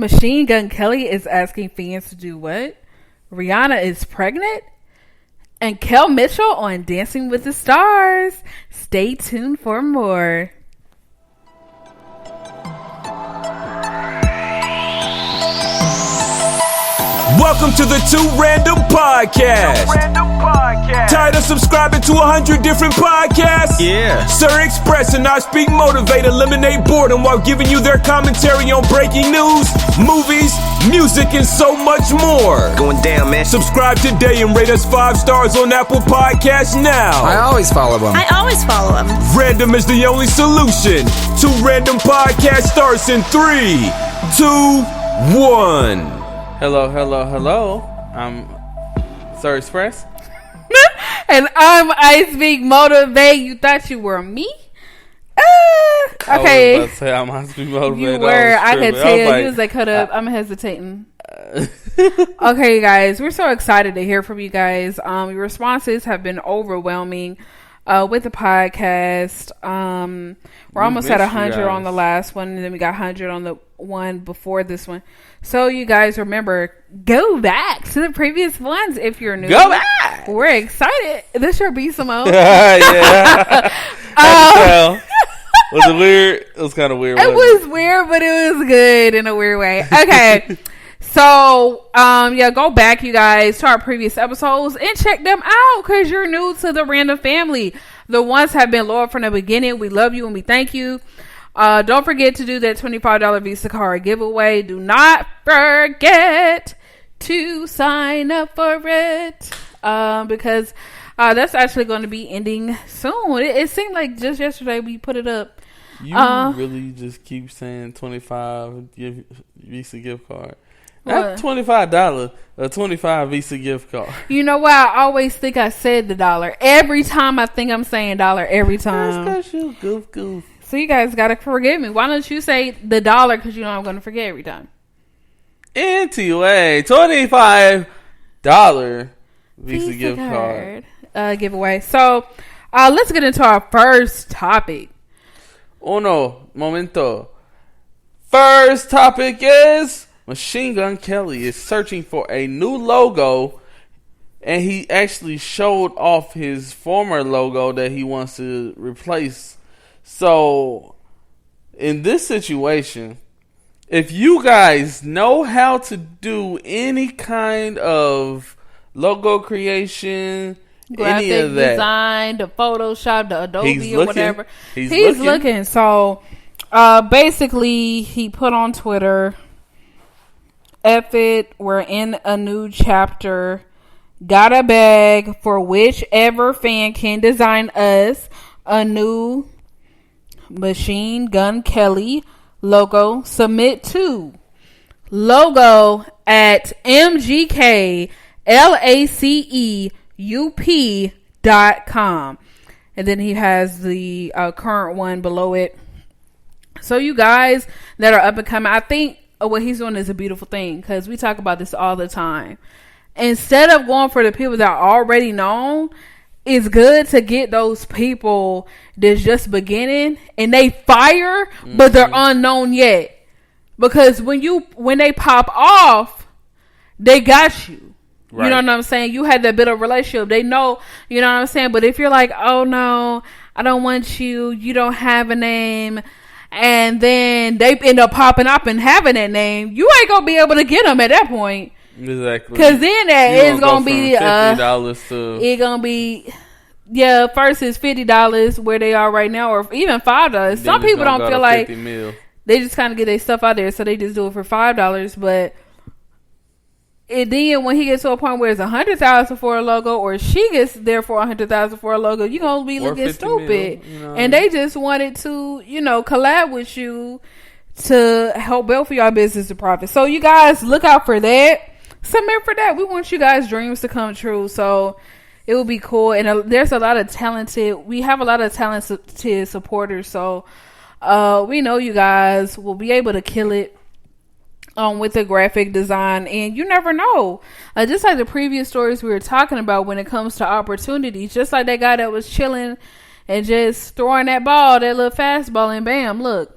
Machine Gun Kelly is asking fans to do what? Rihanna is pregnant? And Kel Mitchell on Dancing with the Stars. Stay tuned for more. Welcome to the Two Random Podcast. Tired of subscribing to 100 different podcasts? Yeah. SirXpress and ISpeakMotivate eliminate boredom while giving you their commentary on breaking news, movies, music, and so much more. Going down, man. Subscribe today and rate us 5 stars on Apple Podcasts now. I always follow them. Random is the only solution. Two Random Podcast starts in 3, 2, 1. Hello. I'm SirXpress. And I'm ISpeakMotivate. You thought you were me? Okay. I was about to say I'm ISpeakMotivate. You were. I could tell. You was like, hold up. I'm hesitating. Okay, guys. We're so excited to hear from you guys. Your responses have been overwhelming with the podcast. We're almost at 100 on the last one, and then we got 100 on the one before this one. So you guys remember, go back to the previous ones if you're new. Go back. We're excited. This your B Simone. Yeah. Was it weird? It was kind of weird. It was weird, but it was good in a weird way. Okay. So, go back, you guys, to our previous episodes and check them out because you're new to the Random family. The ones have been loyal from the beginning. We love you and we thank you. Don't forget to do that $25 Visa card giveaway. Do not forget to sign up for it because that's actually going to be ending soon. It seemed like just yesterday we put it up. You really just keep saying $25 Visa gift card. Not $25, a $25 Visa gift card. You know what? I always think I said the dollar. Every time I think I'm saying dollar every time. That's because you goof. So you guys got to forgive me. Why don't you say the dollar? Because you know I'm going to forget every time. Anyway, $25 Visa gift card. Giveaway. So let's get into our first topic. Uno momento. First topic is Machine Gun Kelly is searching for a new logo, and he actually showed off his former logo that he wants to replace. So, in this situation, if you guys know how to do any kind of logo creation, graphic any of that, design, the Photoshop, the Adobe or whatever, he's looking. So, basically, he put on Twitter, F it, we're in a new chapter. Got a bag for whichever fan can design us a new Machine Gun Kelly logo. Submit to logo at mgklaceup.com. And then he has the current one below it. So you guys that are up and coming, I think what he's doing is a beautiful thing because we talk about this all the time. Instead of going for the people that are already known, it's good to get those people that's just beginning and they fire, but they're unknown yet. Because when they pop off, they got you. Right. You know what I'm saying? You had that bit of relationship. They know, you know what I'm saying? But if you're like, oh no, I don't want you, you don't have a name, and then they end up popping up and having that name, you ain't gonna be able to get them at that point. Exactly. Because then that is gonna be $50 to it gonna be first is $50 where they are right now, or even $5. Some people don't feel like they just kind of get their stuff out there, so they just do it for $5. But then when he gets to a point where it's $100,000 for a logo, or she gets there for $100,000 for a logo, you gonna be looking stupid. And they just wanted to, collab with you to help build for your business to profit. So you guys look out for that. Submit for that. We want you guys' dreams to come true. So it will be cool. And there's a lot of we have a lot of talented supporters. So we know you guys will be able to kill it with the graphic design. And you never know. Just like the previous stories we were talking about when it comes to opportunities. Just like that guy that was chilling and just throwing that little fastball, and bam, look.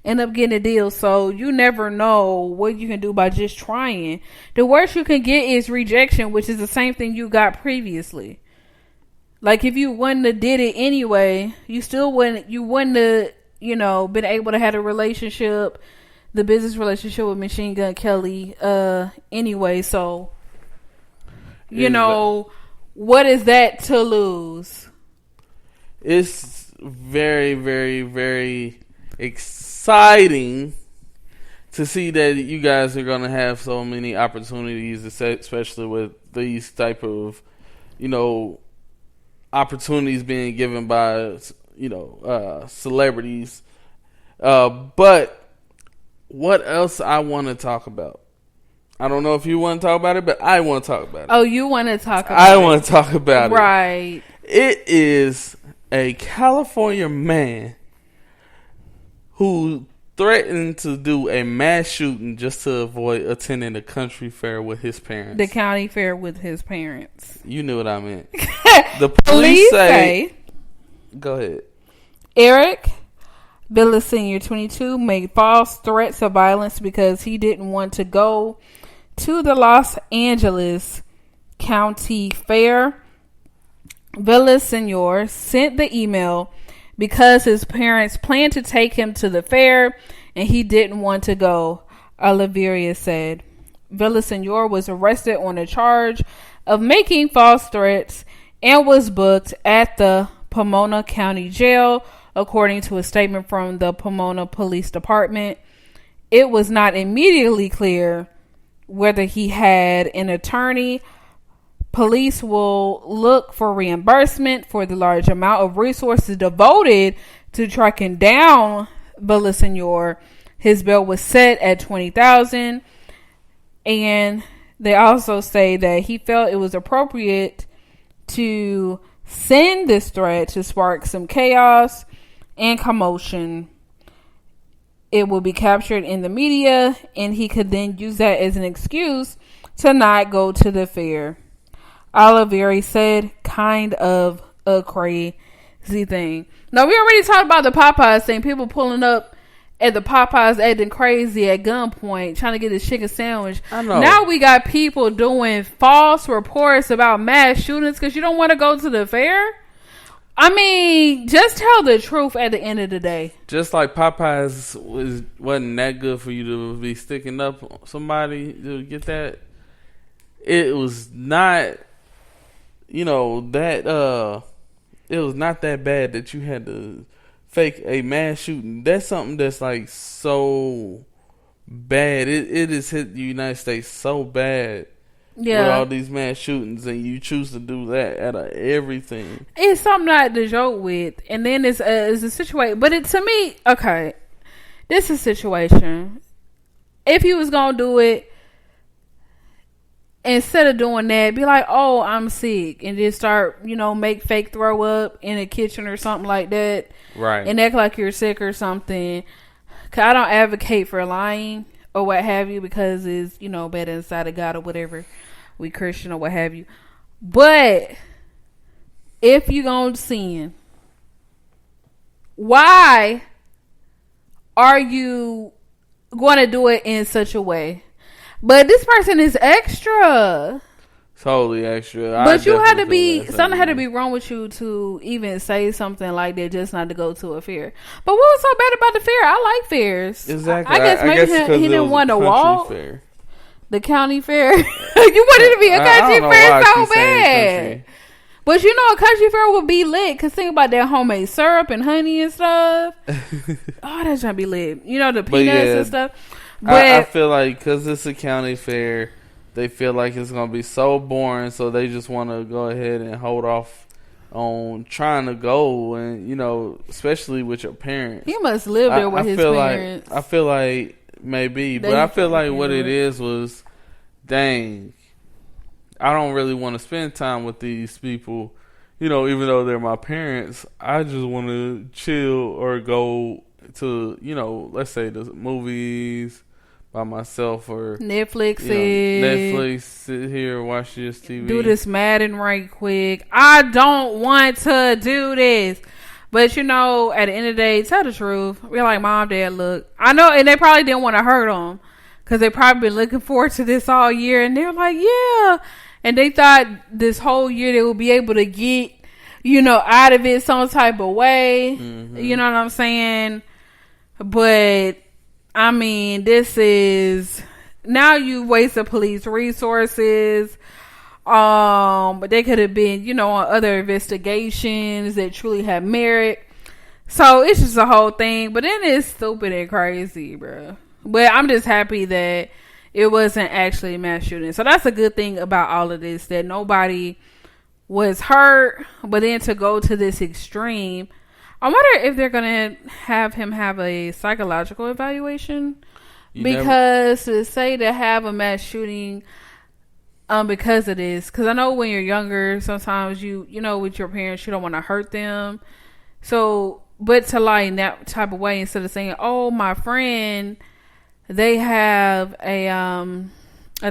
end up getting a deal. So you never know what you can do by just trying. The worst you can get is rejection, which is the same thing you got previously. Like if you wouldn't have did it anyway, you wouldn't have, been able to have a relationship, the business relationship with Machine Gun Kelly anyway. So, what is that to lose? It's very, very, very exciting to see that you guys are going to have so many opportunities, especially with these type of, opportunities being given by, celebrities. But what else I want to talk about? I don't know if you want to talk about it, but I want to talk about it. Oh, you want to talk about it? I want to talk about it. Right. It is a California man who threatened to do a mass shooting just to avoid attending a country fair with his parents. The county fair with his parents. You knew what I meant. The police say... Go ahead. Eric Billis Sr., 22, made false threats of violence because he didn't want to go to the Los Angeles County Fair. Billis Sr. sent the email because his parents planned to take him to the fair and he didn't want to go, Oliveria said. Billis Sr. was arrested on a charge of making false threats and was booked at the Pomona County Jail, according to a statement from the Pomona Police Department. It was not immediately clear whether he had an attorney. Police will look for reimbursement for the large amount of resources devoted to tracking down Villasenor. His bail was set at $20,000, and they also say that he felt it was appropriate to send this threat to spark some chaos and commotion. It will be captured in the media, and he could then use that as an excuse to not go to the fair. Oliveri said, kind of a crazy thing. Now, we already talked about the Popeyes thing. People pulling up at the Popeyes acting crazy at gunpoint, trying to get this chicken sandwich. I know. Now we got people doing false reports about mass shootings because you don't want to go to the fair. I mean, just tell the truth at the end of the day. Just like Popeyes wasn't that good for you to be sticking up somebody to get that. It was not, that it was not that bad that you had to fake a mass shooting. That's something that's like so bad. It has hit the United States so bad. Yeah. With all these mass shootings, and you choose to do that out of everything. It's something not to joke with. And then it's a situation. But to me, okay, this is a situation. If you was going to do it, instead of doing that, be like, oh, I'm sick. And just start, make fake throw up in a kitchen or something like that. Right. And act like you're sick or something. 'Cause I don't advocate for lying or what have you, because it's, better inside of God or whatever. We Christian or what have you. But if you gonna sin, why are you going to do it in such a way? But this person is extra. Totally extra. But you had to be, something had to be wrong with you to even say something like that, just not to go to a fair. But what was so bad about the fair? I like fairs. Exactly. I guess maybe he didn't want to walk. Fair. The county fair. You wanted to be a country fair so bad. But a country fair would be lit. Because think about that homemade syrup and honey and stuff. Oh, that's trying to be lit. The peanuts and stuff. But I feel like because it's a county fair, they feel like it's going to be so boring. So they just want to go ahead and hold off on trying to go. And, especially with your parents. He must live there with his parents. I feel like maybe. But I feel like what it is was, dang, I don't really want to spend time with these people, even though they're my parents. I just want to chill or go to, let's say the movies by myself or Netflix. Netflix, sit here, watch this TV. Do this Madden right quick. I don't want to do this. But at the end of the day, tell the truth. We're like, Mom, Dad, look. I know, and they probably didn't want to hurt them because they probably been looking forward to this all year. And they're like, yeah. And they thought this whole year they would be able to get, out of it some type of way. Mm-hmm. You know what I'm saying? But, I mean, this is... Now you wasted police resources. But they could have been, on other investigations that truly have merit. So it's just a whole thing. But then it's stupid and crazy, bro. But I'm just happy that it wasn't actually a mass shooting. So that's a good thing about all of this, that nobody was hurt. But then to go to this extreme, I wonder if they're going to have him have a psychological evaluation. Because to say to have a mass shooting because of this, because I know when you're younger, sometimes you with your parents, you don't want to hurt them. So, but to lie in that type of way instead of saying, "Oh, my friend, they have a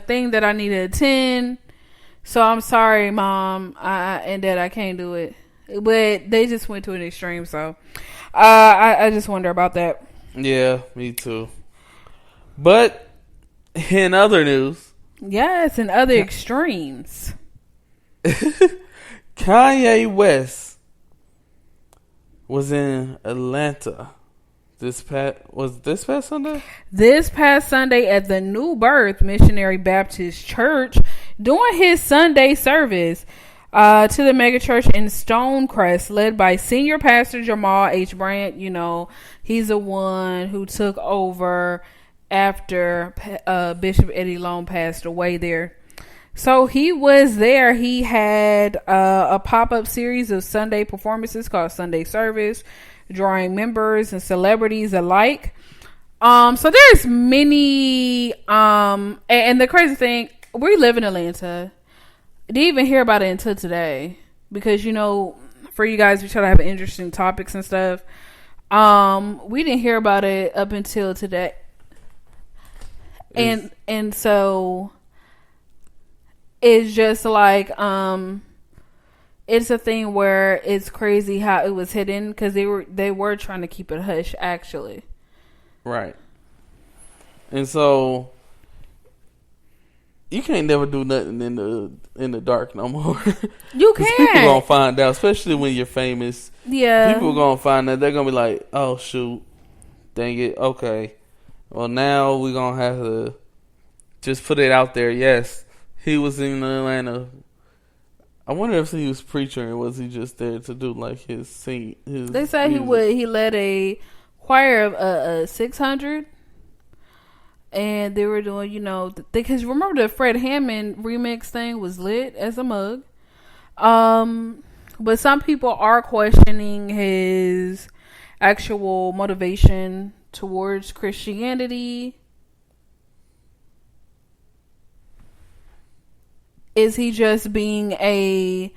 thing that I need to attend, so I'm sorry, Mom, and Dad, I can't do it." But they just went to an extreme, so I just wonder about that. Yeah, me too. But in other news, yes, in other extremes, Kanye West was in Atlanta this past Sunday? This past Sunday at the New Birth Missionary Baptist Church doing his Sunday service to the megachurch in Stonecrest, led by Senior Pastor Jamal H. Brandt. He's the one who took over after Bishop Eddie Long passed away there. So he was there. He had a pop-up series of Sunday performances called Sunday Service, drawing members and celebrities alike. So there's many, and the crazy thing, we live in Atlanta. Didn't even hear about it until today, because for you guys, we try to have interesting topics and stuff. We didn't hear about it up until today. And so it's just like it's a thing where it's crazy how it was hidden, because they were trying to keep it hush, actually. Right. And so you can't never do nothing in the dark no more. You can't. People gonna find out, especially when you're famous. Yeah. People gonna find out. They're gonna be like, "Oh shoot, dang it, okay. Well, now we're gonna have to just put it out there." Yes, he was in Atlanta. I wonder if he was preaching or was he just there to do like his sing. They say he led a choir of 600, and they were doing because remember the Fred Hammond remix thing was lit as a mug. But some people are questioning his actual motivation towards Christianity. Is he just being is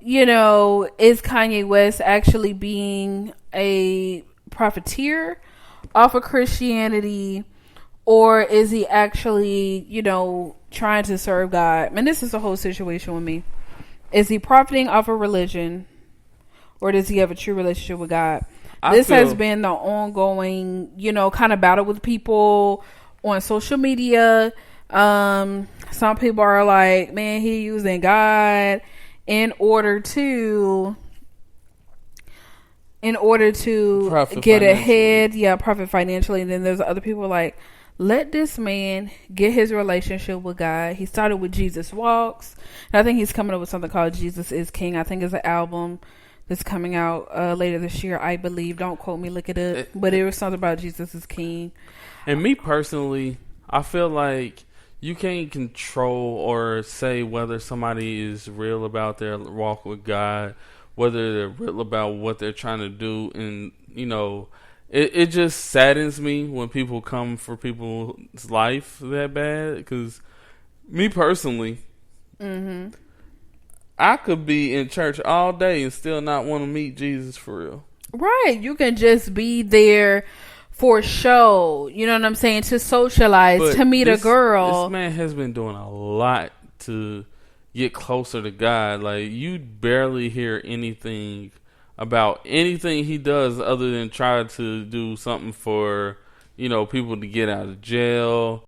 Kanye West actually being a profiteer off of Christianity, or is he actually, trying to serve God? And this is the whole situation with me. Is he profiting off of religion, or does he have a true relationship with God? This has been the ongoing, kind of battle with people on social media. Some people are like, man, he using God in order to profit get ahead. Yeah, profit financially. And then there's other people like, let this man get his relationship with God. He started with Jesus Walks. And I think he's coming up with something called Jesus is King. I think it's an album that's coming out later this year, I believe. Don't quote me, look it up. But it was something about Jesus is King. And me personally, I feel like you can't control or say whether somebody is real about their walk with God, whether they're real about what they're trying to do. And, it just saddens me when people come for people's life that bad. Because me personally, I could be in church all day and still not want to meet Jesus for real. Right. You can just be there for show, you know what I'm saying, to socialize, to meet a girl. This man has been doing a lot to get closer to God. Like, you barely hear anything about anything he does other than try to do something for, people to get out of jail